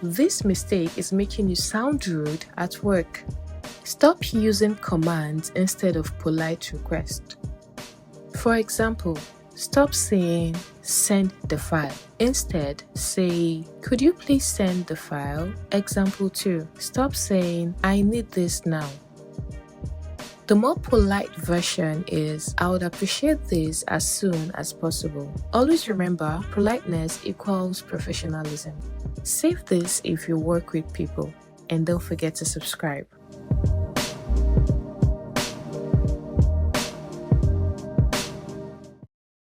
This mistake is making you sound rude at work. Stop using commands instead of polite requests. For example, stop saying send the file. Instead, say, could you please send the file? Example 2. Stop saying I need this now. The more polite version is I would appreciate this as soon as possible. Always remember, politeness equals professionalism. Save this if you work with people, and don't forget to subscribe.